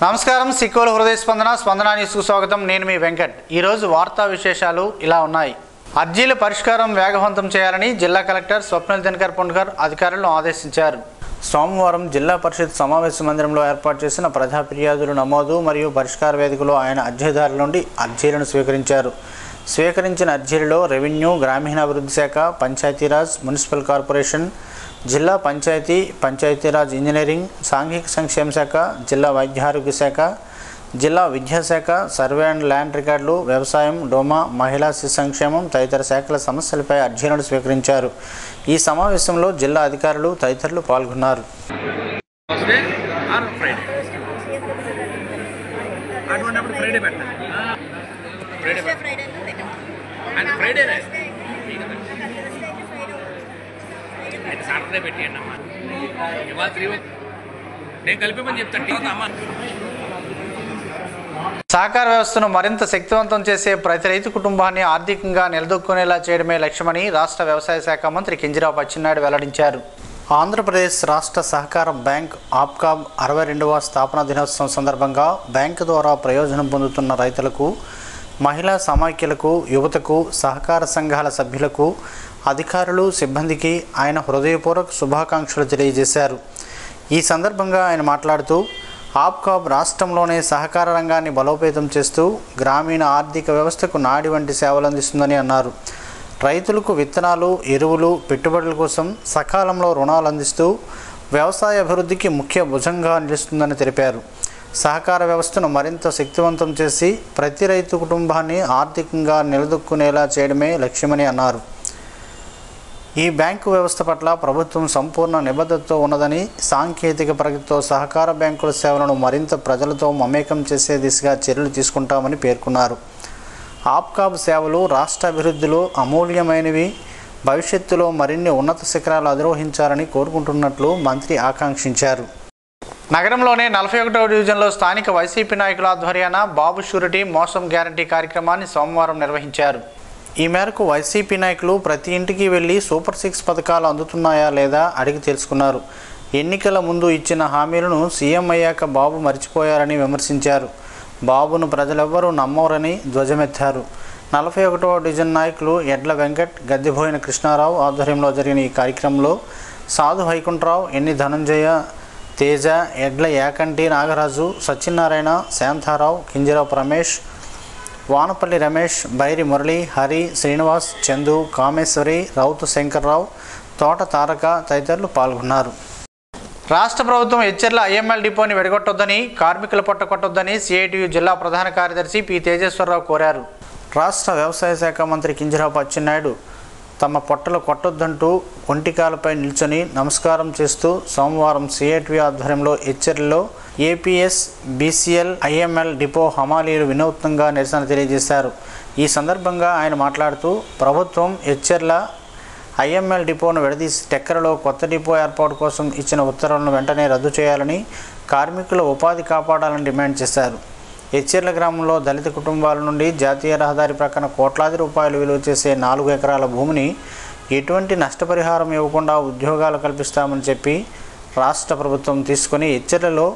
నమస్కారం సిక్కోలు హృదయ స్పందన న్యూస్కు స్వాగతం. నేను మీ వెంకట్. ఈరోజు వార్తా విశేషాలు ఇలా ఉన్నాయి. అర్జీల పరిష్కారం వేగవంతం చేయాలని జిల్లా కలెక్టర్ స్వప్నిల్ దినకర్ పుండ్కర్ అధికారులను ఆదేశించారు. సోమవారం జిల్లా పరిషత్ సమావేశ మందిరంలో ఏర్పాటు చేసిన ప్రజా ఫిర్యాదులు నమోదు మరియు పరిష్కార వేదికలో ఆయన అర్జీదారుల నుండి అర్జీలను స్వీకరించారు. స్వీకరించిన అర్జీలలో రెవెన్యూ, గ్రామీణాభివృద్ధి శాఖ, పంచాయతీరాజ్, మున్సిపల్ కార్పొరేషన్, జిల్లా పంచాయతీరాజ్ ఇంజనీరింగ్, సాంఘిక సంక్షేమ శాఖ, జిల్లా వైద్యారోగ్య శాఖ, జిల్లా విద్యాశాఖ, సర్వే అండ్ ల్యాండ్ రికార్డులు, వ్యవసాయం, డోమా, మహిళా శిశు సంక్షేమం తదితర శాఖల సమస్యలపై అర్జీలను స్వీకరించారు. ఈ సమావేశంలో జిల్లా అధికారులు తదితరులు పాల్గొన్నారు. సాటర్డే పెట్టేయండి అమ్మా. ఇవాళ 3 నేను కలిపేమని చెప్తాను. అమ్మా, సహకార వ్యవస్థను మరింత శక్తివంతం చేసే ప్రతి రైతు కుటుంబాన్ని ఆర్థికంగా నిలదొక్కునేలా చేయడమే లక్ష్యమని రాష్ట్ర వ్యవసాయ శాఖ మంత్రి కింజరాపు అచ్చెన్నాయుడు వెల్లడించారు. ఆంధ్రప్రదేశ్ రాష్ట్ర సహకార బ్యాంక్ ఆప్కాబ్ 62వ స్థాపన దినోత్సవం సందర్భంగా బ్యాంకు ద్వారా ప్రయోజనం పొందుతున్న రైతులకు, మహిళా సమాఖ్యలకు, యువతకు, సహకార సంఘాల సభ్యులకు, అధికారులు, సిబ్బందికి ఆయన హృదయపూర్వక శుభాకాంక్షలు తెలియజేశారు. ఈ సందర్భంగా ఆయన మాట్లాడుతూ ఆప్కాబ్ రాష్ట్రంలోనే సహకార రంగాన్ని బలోపేతం చేస్తూ గ్రామీణ ఆర్థిక వ్యవస్థకు నాడి వంటి సేవలు అందిస్తుందని అన్నారు. రైతులకు విత్తనాలు, ఎరువులు, పెట్టుబడుల కోసం సకాలంలో రుణాలు అందిస్తూ వ్యవసాయ అభివృద్ధికి ముఖ్య భుజంగా నిలుస్తుందని తెలిపారు. సహకార వ్యవస్థను మరింత శక్తివంతం చేసి ప్రతి రైతు కుటుంబాన్ని ఆర్థికంగా నిలదొక్కునేలా చేయడమే లక్ష్యమని అన్నారు. ఈ బ్యాంకు వ్యవస్థ పట్ల ప్రభుత్వం సంపూర్ణ నిబద్ధతతో ఉన్నదని, సాంకేతిక ప్రగతితో సహకార బ్యాంకుల సేవలను మరింత ప్రజలతో మమేకం చేసే దిశగా చర్యలు తీసుకుంటామని పేర్కొన్నారు. ఆప్కాబ్ సేవలు రాష్ట్ర అభివృద్ధిలో అమూల్యమైనవి, భవిష్యత్తులో మరిన్ని ఉన్నత శిఖరాలు అధిరోహించాలని కోరుకుంటున్నట్లు మంత్రి ఆకాంక్షించారు. నగరంలోని 41వ డివిజన్లో స్థానిక వైసీపీ నాయకుల ఆధ్వర్యాన బాబు షూరిటీ మోసం గ్యారంటీ కార్యక్రమాన్ని సోమవారం నిర్వహించారు. ఈ మేరకు వైసీపీ నాయకులు ప్రతి ఇంటికి వెళ్లి సూపర్ 6 పథకాలు అందుతున్నాయా లేదా అడిగి తెలుసుకున్నారు. ఎన్నికల ముందు ఇచ్చిన హామీలను సీఎం అయ్యాక బాబు మర్చిపోయారని విమర్శించారు. బాబును ప్రజలెవ్వరూ నమ్మవరని ధ్వజమెత్తారు. 41వ డివిజన్ నాయకులు ఎడ్ల వెంకట్, గద్దెబోయిన కృష్ణారావు ఆధ్వర్యంలో జరిగిన ఈ కార్యక్రమంలో సాధు వైకుంఠరావు, ఎన్ని ధనంజయ, తేజ, ఎడ్ల యాకంటి నాగరాజు, సత్యనారాయణ, శాంతారావు, కింజరాపు రమేష్, వానపల్లి రమేష్, బైరి మురళి, హరి, శ్రీనివాస్, చందు, కామేశ్వరి, రౌతు శంకర్రావు, తోట తారక తదితరులు పాల్గొన్నారు. రాష్ట్ర ప్రభుత్వం ఎచ్చెర్ల ఐఎంఎల్ డిపోని విడగొట్టొద్దని, కార్మికుల పొట్ట కొట్టొద్దని సిఐటియు జిల్లా ప్రధాన కార్యదర్శి పి తేజేశ్వరరావు కోరారు. రాష్ట్ర వ్యవసాయ శాఖ మంత్రి కింజరాపు అచ్చెన్నాయుడు తమ పొట్టలు కొట్టొద్దంటూ ఒంటికాలపై నిల్చొని నమస్కారం చేస్తూ సోమవారం సిఐటియు ఆధ్వర్యంలో ఎచ్చెర్లలో ఏపీఎస్ బీసీఎల్ ఐఎంఎల్ డిపో హమాలీలు వినూత్నంగా నిరసన తెలియజేశారు. ఈ సందర్భంగా ఆయన మాట్లాడుతూ ప్రభుత్వం ఎచ్చెర్ల ఐఎంఎల్ డిపోను విడదీసి టెక్కరలో కొత్త డిపో ఏర్పాటు కోసం ఇచ్చిన ఉత్తర్వులను వెంటనే రద్దు చేయాలని, కార్మికుల ఉపాధి కాపాడాలని డిమాండ్ చేశారు. ఎచ్చెర్ల గ్రామంలో దళిత కుటుంబాల నుండి జాతీయ రహదారి ప్రక్కన కోట్లాది రూపాయలు విలువ చేసే 4 ఎకరాల భూమిని ఎటువంటి నష్టపరిహారం ఇవ్వకుండా ఉద్యోగాలు కల్పిస్తామని చెప్పి రాష్ట్ర ప్రభుత్వం తీసుకుని ఎచ్చెర్లలో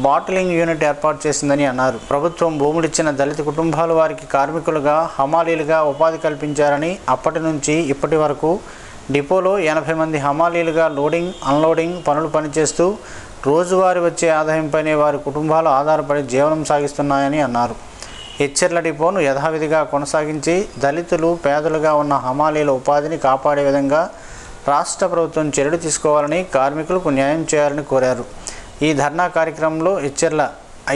బాటిలింగ్ యూనిట్ ఏర్పాటు చేసిందని అన్నారు. ప్రభుత్వం భూములిచ్చిన దళిత కుటుంబాలు వారికి కార్మికులుగా, హమాలీలుగా ఉపాధి కల్పించారని, అప్పటి నుంచి ఇప్పటి వరకు డిపోలో 80 మంది హమాలీలుగా లోడింగ్, అన్లోడింగ్ పనులు పనిచేస్తూ రోజువారీ వచ్చే ఆదాయంపైనే వారి కుటుంబాలు ఆధారపడి జీవనం సాగిస్తున్నాయని అన్నారు. ఎచ్చెర్ల డిపోను యథావిధిగా కొనసాగించి దళితులు, పేదలుగా ఉన్న హమాలీల ఉపాధిని కాపాడే విధంగా రాష్ట్ర ప్రభుత్వం చర్యలు తీసుకోవాలని, కార్మికులకు న్యాయం చేయాలని కోరారు. ఈ ధర్నా కార్యక్రమంలో Etcherla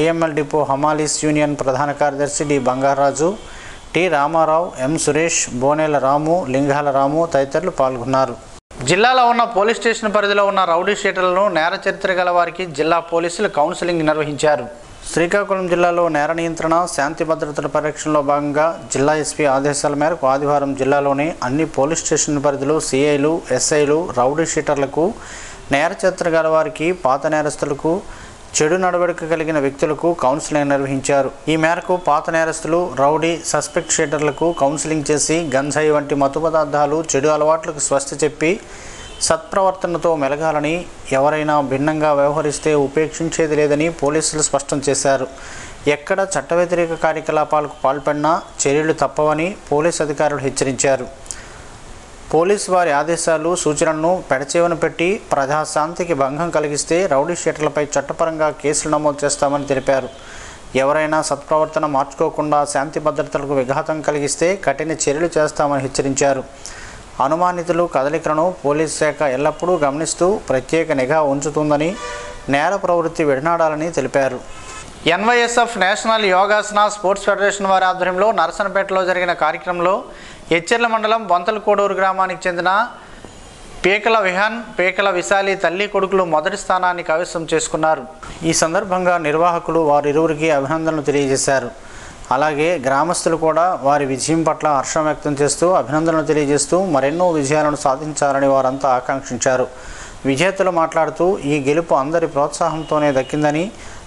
IML depot hamalis union ప్రధాన కార్యదర్శి డి బంగారాజు, టి రామారావు, ఎం సురేష్, బోనేల రాము, లింగాల రాము తదితరులు పాల్గొన్నారు. జిల్లాలో ఉన్న పోలీస్ స్టేషన్ పరిధిలో ఉన్న రౌడీ షీటర్లను, నేర చరిత్ర గల వారికి జిల్లా పోలీసులు కౌన్సిలింగ్ నిర్వహించారు. శ్రీకాకుళం జిల్లాలో నేర నియంత్రణ, శాంతి భద్రతల పరిరక్షణలో భాగంగా జిల్లా ఎస్పీ ఆదేశాల మేరకు ఆదివారం జిల్లాలోని అన్ని పోలీస్ స్టేషన్ పరిధిలో సిఐలు, ఎస్ఐలు రౌడీ షీటర్లకు, నేర చరిత్ర గల వారికి, పాత నేరస్తులకు, చెడు నడవడిక కలిగిన వ్యక్తులకు కౌన్సిలింగ్ నిర్వహించారు. ఈ మేరకు పాత నేరస్తులు, రౌడీ, సస్పెక్ట్ షీటర్లకు కౌన్సిలింగ్ చేసి గంజాయి వంటి మత్తు పదార్థాలు, చెడు అలవాట్లకు స్వస్తి చెప్పి సత్ప్రవర్తనతో మెలగాలని, ఎవరైనా భిన్నంగా వ్యవహరిస్తే ఉపేక్షించేది లేదని పోలీసులు స్పష్టం చేశారు. ఎక్కడ చట్ట వ్యతిరేక కార్యకలాపాలకు పాల్పడినా చర్యలు తప్పవని పోలీసు అధికారులు హెచ్చరించారు. పోలీసు వారి ఆదేశాలు, సూచనలను పెడచెవిన పెట్టి ప్రజాశాంతికి భంగం కలిగిస్తే రౌడీ షీటర్లపై చట్టపరంగా కేసులు నమోదు చేస్తామని తెలిపారు. ఎవరైనా సత్ప్రవర్తన మార్చుకోకుండా శాంతి భద్రతలకు విఘాతం కలిగిస్తే కఠిన చర్యలు చేస్తామని హెచ్చరించారు. అనుమానితులు కదలికలను పోలీసు శాఖ ఎల్లప్పుడూ గమనిస్తూ ప్రత్యేక నిఘా ఉంచుతుందని, నేర ప్రవృత్తి విడనాడాలని తెలిపారు. ఎన్వైఎస్ఎఫ్ నేషనల్ యోగాసన స్పోర్ట్స్ ఫెడరేషన్ వారి ఆధ్వర్యంలో నరసనపేటలో జరిగిన కార్యక్రమంలో ఎచ్చెర్ల మండలం బొంతలకోడూరు గ్రామానికి చెందిన పేకల విహాన్, పేకల విశాలి తల్లి కొడుకులు మొదటి స్థానాన్ని కైవసం చేసుకున్నారు. ఈ సందర్భంగా నిర్వాహకులు వారిరువురికి అభినందనలు తెలియజేశారు. అలాగే గ్రామస్తులు కూడా వారి విజయం పట్ల హర్షం వ్యక్తం చేస్తూ అభినందనలు తెలియజేస్తూ మరెన్నో విజయాలను సాధించాలని వారంతా ఆకాంక్షించారు. విజేతలు మాట్లాడుతూ ఈ గెలుపు అందరి ప్రోత్సాహంతోనే దక్కిందని,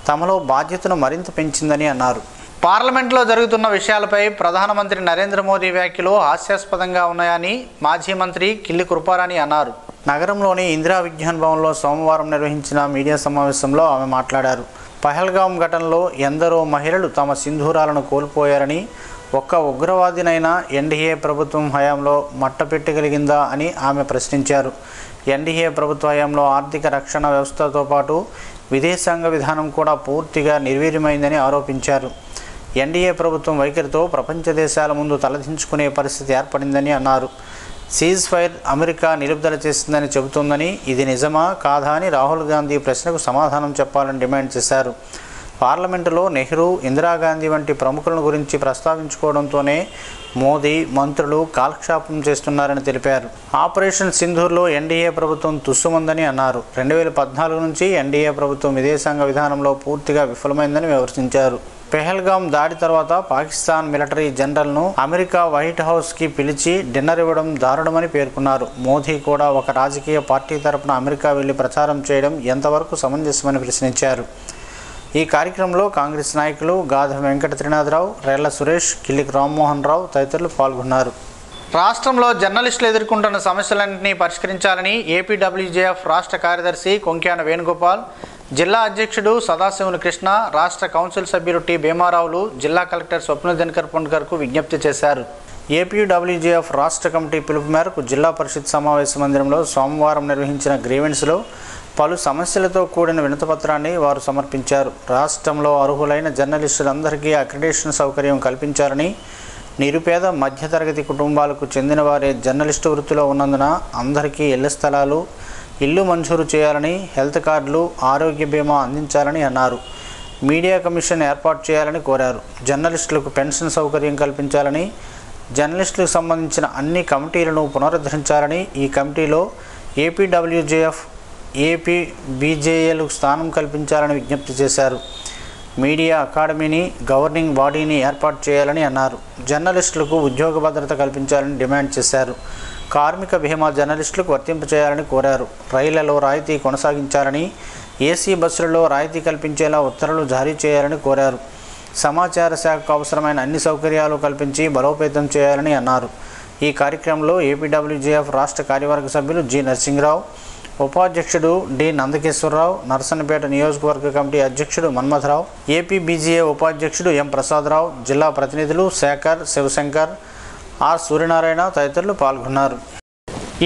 తమలో బాధ్యతను మరింత పెంచిందని అన్నారు. పార్లమెంట్లో జరుగుతున్న విషయాలపై ప్రధానమంత్రి నరేంద్ర మోదీ వ్యాఖ్యలు హాస్యాస్పదంగా ఉన్నాయని మాజీ మంత్రి కిల్లి కృపారాణి అన్నారు. నగరంలోని ఇందిరా విజ్ఞాన్ భవన్లో సోమవారం నిర్వహించిన మీడియా సమావేశంలో ఆమె మాట్లాడారు. పహల్గాం ఘటనలో ఎందరో మహిళలు తమ సింధూరాలను కోల్పోయారని, ఒక్క ఉగ్రవాదినైనా ఎన్డీఏ ప్రభుత్వం హయాంలో మట్టపెట్టగలిగిందా అని ఆమె ప్రశ్నించారు. ఎన్డీఏ ప్రభుత్వ హయాంలో ఆర్థిక రక్షణ వ్యవస్థతో పాటు విదేశాంగ విధానం కూడా పూర్తిగా నిర్వీర్యమైందని ఆరోపించారు. ఎన్డీఏ ప్రభుత్వం వైఖరితో ప్రపంచ దేశాల ముందు తలదించుకునే పరిస్థితి ఏర్పడిందని అన్నారు. సీజ్ ఫైర్ అమెరికా నిలుపుదల చేసిందని చెబుతోందని, ఇది నిజమా కాదా అని రాహుల్ గాంధీ ప్రశ్నకు సమాధానం చెప్పాలని డిమాండ్ చేశారు. పార్లమెంటులో నెహ్రూ, ఇందిరాగాంధీ వంటి ప్రముఖుల గురించి ప్రస్తావించుకోవడంతోనే మోదీ, మంత్రులు కాలక్షేపం చేస్తున్నారని తెలిపారు. ఆపరేషన్ సింధూర్లో ఎన్డీఏ ప్రభుత్వం తుస్సుమందని అన్నారు. 2014 నుంచి ఎన్డీఏ ప్రభుత్వం విదేశాంగ విధానంలో పూర్తిగా విఫలమైందని విమర్శించారు. పెహల్గాం దాడి తర్వాత పాకిస్తాన్ మిలిటరీ జనరల్ను అమెరికా వైట్ హౌస్కి పిలిచి డిన్నర్ ఇవ్వడం దారుణమని పేర్కొన్నారు. మోదీ కూడా ఒక రాజకీయ పార్టీ తరపున అమెరికా వెళ్లి ప్రచారం చేయడం ఎంతవరకు సమంజసమని ప్రశ్నించారు. ఈ కార్యక్రమంలో కాంగ్రెస్ నాయకులు గాధ వెంకట త్రినాథరావు, రేళ్ల సురేష్, కిల్లికి రామ్మోహన్ రావు తదితరులు పాల్గొన్నారు. రాష్ట్రంలో జర్నలిస్టులు ఎదుర్కొంటున్న సమస్యలన్నింటినీ పరిష్కరించాలని ఏపీడబ్ల్యూజేఎఫ్ రాష్ట్ర కార్యదర్శి కొంక్యాన వేణుగోపాల్, జిల్లా అధ్యక్షుడు సదాశివుని కృష్ణ, రాష్ట్ర కౌన్సిల్ సభ్యులు టి భీమారావులు జిల్లా కలెక్టర్ స్వప్న దినకర్ పొండ్కర్కు విజ్ఞప్తి చేశారు. ఏపీడబ్ల్యూజేఎఫ్ రాష్ట్ర కమిటీ పిలుపు మేరకు జిల్లా పరిషత్ సమావేశ మందిరంలో సోమవారం నిర్వహించిన గ్రీవెన్స్లో పలు సమస్యలతో కూడిన వినతిపత్రాన్ని వారు సమర్పించారు. రాష్ట్రంలో అర్హులైన జర్నలిస్టులందరికీ అక్రిడేషన్ సౌకర్యం కల్పించాలని, నిరుపేద మధ్యతరగతి కుటుంబాలకు చెందిన వారే జర్నలిస్టు వృత్తిలో ఉన్నందున అందరికీ ఇళ్ల స్థలాలు, ఇల్లు మంజూరు చేయాలని, హెల్త్ కార్డులు, ఆరోగ్య బీమా అందించాలని అన్నారు. మీడియా కమిషన్ ఏర్పాటు చేయాలని కోరారు. జర్నలిస్టులకు పెన్షన్ సౌకర్యం కల్పించాలని, జర్నలిస్టులకు సంబంధించిన అన్ని కమిటీలను పునరుద్ధరించాలని, ఈ కమిటీలో ఏపీడబ్ల్యూజేఎఫ్, ఏపీబీజేఏలకు స్థానం కల్పించాలని విజ్ఞప్తి చేశారు. మీడియా అకాడమీని, గవర్నింగ్ బాడీని ఏర్పాటు చేయాలని అన్నారు. జర్నలిస్టులకు ఉద్యోగ భద్రత కల్పించాలని డిమాండ్ చేశారు. కార్మిక బీమా జర్నలిస్టులకు వర్తింపచేయాలని కోరారు. రైళ్లలో రాయితీ కొనసాగించాలని, ఏసీ బస్సులలో రాయితీ కల్పించేలా ఉత్తర్వులు జారీ చేయాలని కోరారు. సమాచార శాఖకు అవసరమైన అన్ని సౌకర్యాలు కల్పించి బలోపేతం చేయాలని అన్నారు. ఈ కార్యక్రమంలో ఏపీడబ్ల్యూజేఎఫ్ రాష్ట్ర కార్యవర్గ సభ్యులు జి నరసింహరావు, ఉపాధ్యక్షుడు డి నందకేశ్వరరావు, నరసన్నపేట నియోజకవర్గ కమిటీ అధ్యక్షుడు మన్మథరావు, ఏపీబీజీఏ ఉపాధ్యక్షుడు ఎం ప్రసాదరావు, జిల్లా ప్రతినిధులు శేఖర్, శివశంకర్, ఆర్ సూర్యనారాయణ తదితరులు పాల్గొన్నారు.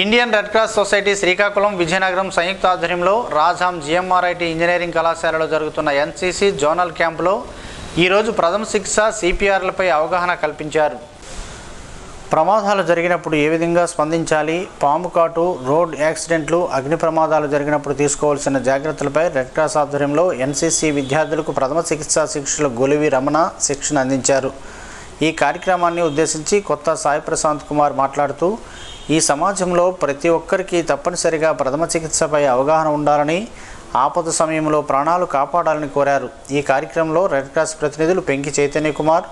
Indian Red Cross Society Srikakulam, Vizianagaram సంయుక్త ఆధ్వర్యంలో రాజాం జిఎంఆర్ఐటి ఇంజనీరింగ్ కళాశాలలో జరుగుతున్న ఎన్సీసీ జోనల్ క్యాంపులో ఈరోజు ప్రథమ శిక్ష, సిపిఆర్లపై అవగాహన కల్పించారు. ప్రమాదాలు జరిగినప్పుడు ఏ విధంగా స్పందించాలి, పాము కాటు, రోడ్ యాక్సిడెంట్లు, అగ్ని ప్రమాదాలు జరిగినప్పుడు తీసుకోవాల్సిన జాగ్రత్తలపై రెడ్ క్రాస్ ఆధ్వర్యంలో ఎన్సీసీ విద్యార్థులకు ప్రథమ చికిత్సా శిక్షకులు గొలివి రమణ శిక్షణ అందించారు. ఈ కార్యక్రమాన్ని ఉద్దేశించి కొత్త సాయి ప్రశాంత్ కుమార్ మాట్లాడుతూ, ఈ సమాజంలో ప్రతి ఒక్కరికి తప్పనిసరిగా ప్రథమ చికిత్సపై అవగాహన ఉండాలని, ఆపద సమయంలో ప్రాణాలు కాపాడాలని కోరారు. ఈ కార్యక్రమంలో రెడ్ క్రాస్ ప్రతినిధులు Penki Chaitanya Kumar,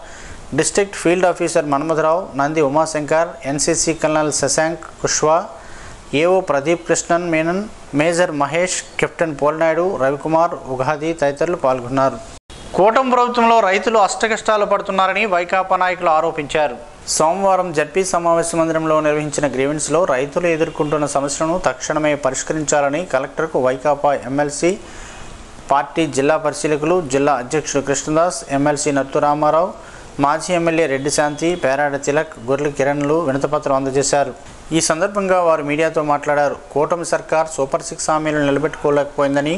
district field officer Manmatharao, Nandi Umashankar, NCC colonel Shashank Kushwaha, AO Pradeep Krishnan Menon, major Mahesh, captain Polnaidu, Ravikumar, Ugadi తదితరులు పాల్గొన్నారు. కూటమి ప్రభుత్వంలో రైతులు అష్టకష్టాలు పడుతున్నారని వైకాపా నాయకులు ఆరోపించారు. సోమవారం జడ్పీ సమావేశ మందిరంలో నిర్వహించిన గ్రీవెన్స్లో రైతులు ఎదుర్కొంటున్న సమస్యలను తక్షణమే పరిష్కరించాలని కలెక్టర్కు వైకాపా ఎమ్మెల్సీ పార్టీ జిల్లా పరిశీలకులు జిల్లా అధ్యక్షుడు కృష్ణదాస్, ఎమ్మెల్సీ నత్తు రామారావు, మాజీ ఎమ్మెల్యే రెడ్డి శాంతి, పేరాడ తిలక్, గొర్రెల కిరణ్లు వినతిపత్రం అందజేశారు. ఈ సందర్భంగా వారు మీడియాతో మాట్లాడారు. కూటమి సర్కార్ సూపర్ 6 హామీలను నిలబెట్టుకోలేకపోయిందని,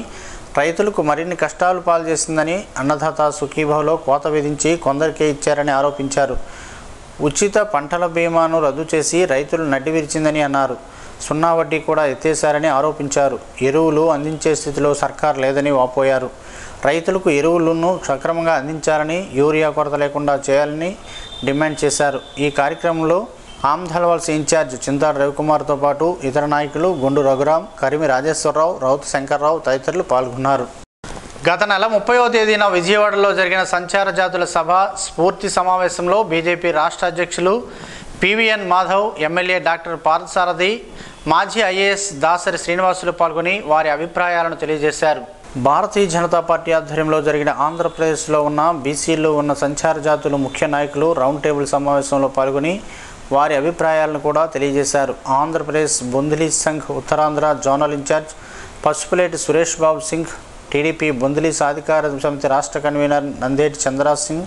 రైతులకు మరిన్ని కష్టాలు పాలు చేసిందని, అన్నదాత సుఖీభావలో కోత విధించి కొందరికే ఇచ్చారని ఆరోపించారు. ఉచిత పంటల బీమాను రద్దు చేసి రైతులు నడ్డి విరిచిందని అన్నారు. 0 వడ్డీ కూడా ఎత్తేశారని ఆరోపించారు. ఎరువులు అందించే స్థితిలో సర్కార్ లేదని వాపోయారు. రైతులకు ఎరువులను సక్రమంగా అందించాలని, యూరియా కొరత లేకుండా చేయాలని డిమాండ్ చేశారు. ఈ కార్యక్రమంలో ఆమ్దల్వలస ఇన్ఛార్జ్ చింతాడు రవికుమార్తో పాటు ఇతర నాయకులు గుండు రఘురాం, కరిమి రాజేశ్వరరావు, రౌతు శంకర్రావు తదితరులు పాల్గొన్నారు. గత నెల 30వ తేదీన విజయవాడలో జరిగిన సంచార జాతుల సభ స్ఫూర్తి సమావేశంలో బీజేపీ రాష్ట్ర అధ్యక్షులు PVN Madhav, MLA doctor Parthasarathi, మాజీ ఐఏఎస్ దాసరి శ్రీనివాసులు పాల్గొని వారి అభిప్రాయాలను తెలియజేశారు. భారతీయ జనతా పార్టీ ఆధ్వర్యంలో జరిగిన ఆంధ్రప్రదేశ్లో ఉన్న బీసీల్లో ఉన్న సంచార జాతులు ముఖ్య నాయకులు రౌండ్ టేబుల్ సమావేశంలో పాల్గొని వారి అభిప్రాయాలను కూడా తెలియజేశారు. Andhra Pradesh బొందిలీ Sangh Uttarandhra zonal incharge Pasupuleti Suresh Babu Singh, TDP బొందిలీ సాధికార సమితి రాష్ట్ర కన్వీనర్ నందేటి చంద్రరాజ్ సింగ్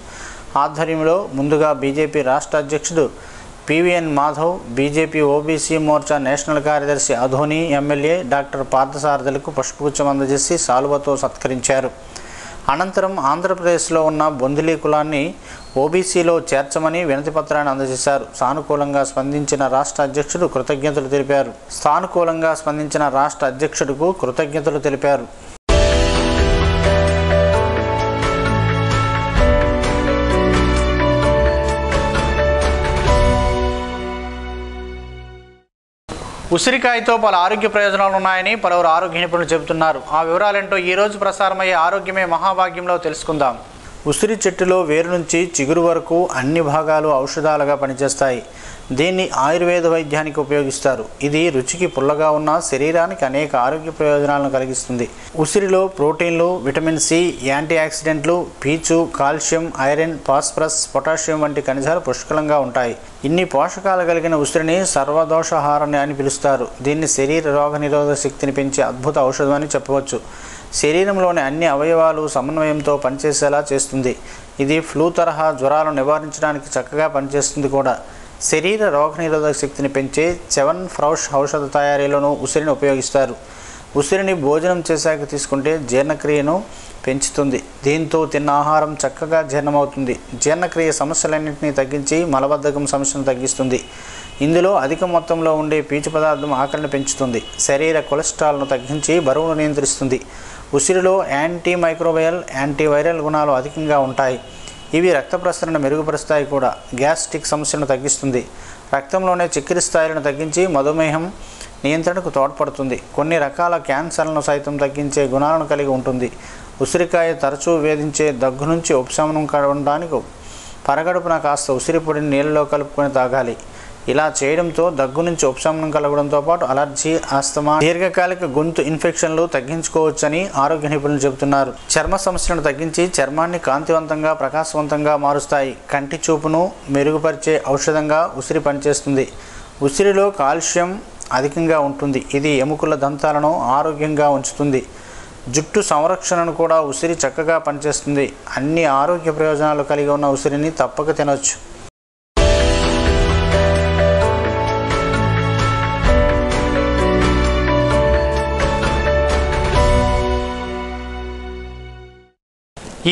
ఆధ్వర్యంలో ముందుగా బీజేపీ రాష్ట్ర అధ్యక్షుడు PVN Madhav, BJP OBC Morcha national కార్యదర్శి అధోని, ఎమ్మెల్యే డాక్టర్ పార్థసారథులకు పుష్పగుచ్చం అందజేసి సాలువతో సత్కరించారు. అనంతరం ఆంధ్రప్రదేశ్లో ఉన్న బొందిలీ కులాన్ని ఓబీసీలో చేర్చమని వినతిపత్రాన్ని అందజేశారు. సానుకూలంగా స్పందించిన రాష్ట్ర అధ్యక్షుడు కృతజ్ఞతలు తెలిపారు. ఉసిరికాయతో పలు ఆరోగ్య ప్రయోజనాలు ఉన్నాయని పలువురు ఆరోగ్య నిపుణులు చెబుతున్నారు. ఆ వివరాలేంటో ఈరోజు ప్రసారమయ్యే ఆరోగ్యమే మహాభాగ్యంలో తెలుసుకుందాం. ఉసిరి చెట్టులో వేరు నుంచి చిగురు వరకు అన్ని భాగాలు ఔషధాలుగా పనిచేస్తాయి. దీన్ని ఆయుర్వేద వైద్యానికి ఉపయోగిస్తారు. ఇది రుచికి పుల్లగా ఉన్న శరీరానికి అనేక ఆరోగ్య ప్రయోజనాలను కలిగిస్తుంది. ఉసిరిలో ప్రోటీన్లు, విటమిన్ సి, యాంటీ ఆక్సిడెంట్లు, పీచు, కాల్షియం, ఐరన్, ఫాస్ఫరస్, పొటాషియం వంటి ఖనిజాలు పుష్కలంగా ఉంటాయి. ఇన్ని పోషకాలు కలిగిన ఉసిరిని సర్వదోషహారాన్ని అని పిలుస్తారు. దీన్ని శరీర రోగనిరోధక శక్తిని పెంచే అద్భుత ఔషధం అని చెప్పవచ్చు. శరీరంలోని అన్ని అవయవాలు సమన్వయంతో పనిచేసేలా చేస్తుంది. ఇది ఫ్లూ తరహా జ్వరాలను నివారించడానికి చక్కగా పనిచేస్తుంది కూడా. శరీర రోగనిరోధక శక్తిని పెంచే చ్యవన్ప్రాష్ ఔషధ తయారీలోనూ ఉసిరిని ఉపయోగిస్తారు. ఉసిరిని భోజనం చేశాక తీసుకుంటే జీర్ణక్రియను పెంచుతుంది. దీంతో తిన్న ఆహారం చక్కగా జీర్ణమవుతుంది. జీర్ణక్రియ సమస్యలన్నింటినీ తగ్గించి మలబద్ధకం సమస్యను తగ్గిస్తుంది. ఇందులో అధిక మొత్తంలో ఉండే పీచు పదార్థం ఆకలిని పెంచుతుంది. శరీర కొలెస్ట్రాల్ను తగ్గించి బరువును నియంత్రిస్తుంది. ఉసిరిలో యాంటీ మైక్రోబయల్, యాంటీవైరల్ గుణాలు అధికంగా ఉంటాయి. ఇవి రక్త ప్రసరణ మెరుగుపరుస్తాయి కూడా. గ్యాస్ట్రిక్ సమస్యను తగ్గిస్తుంది. రక్తంలోనే చక్కెర స్థాయిలను తగ్గించి మధుమేహం నియంత్రణకు తోడ్పడుతుంది. కొన్ని రకాల క్యాన్సర్లను సైతం తగ్గించే గుణాలను కలిగి ఉంటుంది. ఉసిరికాయ తరచూ వేధించే దగ్గు నుంచి ఉపశమనం కలగడానికి పరగడుపున కాస్త ఉసిరి పొడిని నీళ్ళలో కలుపుకొని తాగాలి. ఇలా చేయడంతో దగ్గు నుంచి ఉపశమనం కలగడంతో పాటు అలర్జీ, ఆస్తమా, దీర్ఘకాలిక గొంతు ఇన్ఫెక్షన్లు తగ్గించుకోవచ్చని ఆరోగ్య నిపుణులు చెబుతున్నారు. చర్మ సమస్యలను తగ్గించి చర్మాన్ని కాంతివంతంగా, ప్రకాశవంతంగా మారుస్తాయి. కంటి చూపును మెరుగుపరిచే ఔషధంగా ఉసిరి పనిచేస్తుంది. ఉసిరిలో కాల్షియం అధికంగా ఉంటుంది. ఇది ఎముకల దంతాలను ఆరోగ్యంగా ఉంచుతుంది. జుట్టు సంరక్షణను కూడా ఉసిరి చక్కగా పనిచేస్తుంది. అన్ని ఆరోగ్య ప్రయోజనాలు కలిగి ఉన్న ఉసిరిని తప్పక తినొచ్చు.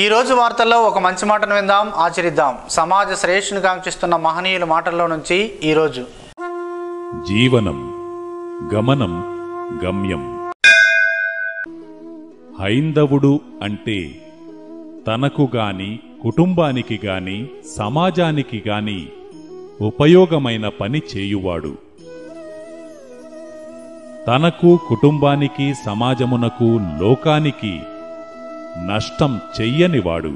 ఈ రోజు వార్తల్లో ఒక మంచి మాటను విందాం, ఆచరిద్దాం. సమాజ శ్రేయస్సును కాంక్షిస్తున్న మహనీయుల మాటల్లో నుంచి ఈరోజు. జీవనం గమనం గమ్యం. హైందవుడు అంటే తనకు గాని, కుటుంబానికి గాని, సమాజానికి గాని ఉపయోగమైన పని చేయువాడు. తనకు, కుటుంబానికి, సమాజమునకు, లోకానికి నష్టం చెయ్యనివాడు.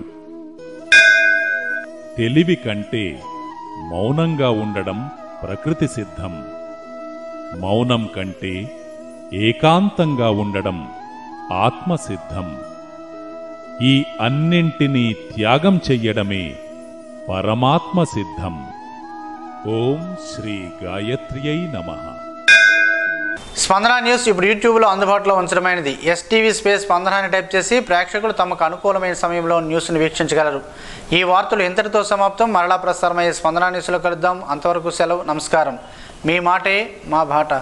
తెలివి కంటే మౌనంగా ఉండడం ప్రకృతి సిద్ధం. మౌనం కంటే ఏకాంతంగా ఉండడం ఆత్మసిద్ధం. ఈ అన్నింటినీ త్యాగం చెయ్యడమే పరమాత్మ సిద్ధం. ఓం శ్రీ గాయత్ర్యై నమః. స్పందన న్యూస్ ఇప్పుడు యూట్యూబ్లో అందుబాటులో ఉంచడమైనది. ఎస్టీవీ స్పేస్ స్పందన అని టైప్ చేసి ప్రేక్షకులు తమకు అనుకూలమైన సమయంలో న్యూస్ను వీక్షించగలరు. ఈ వార్తలు ఇంతటితో సమాప్తం. మరలా ప్రసారమయ్యే స్పందన న్యూస్లో కలుద్దాం. అంతవరకు సెలవు. నమస్కారం. మీ మాటే మా బాట.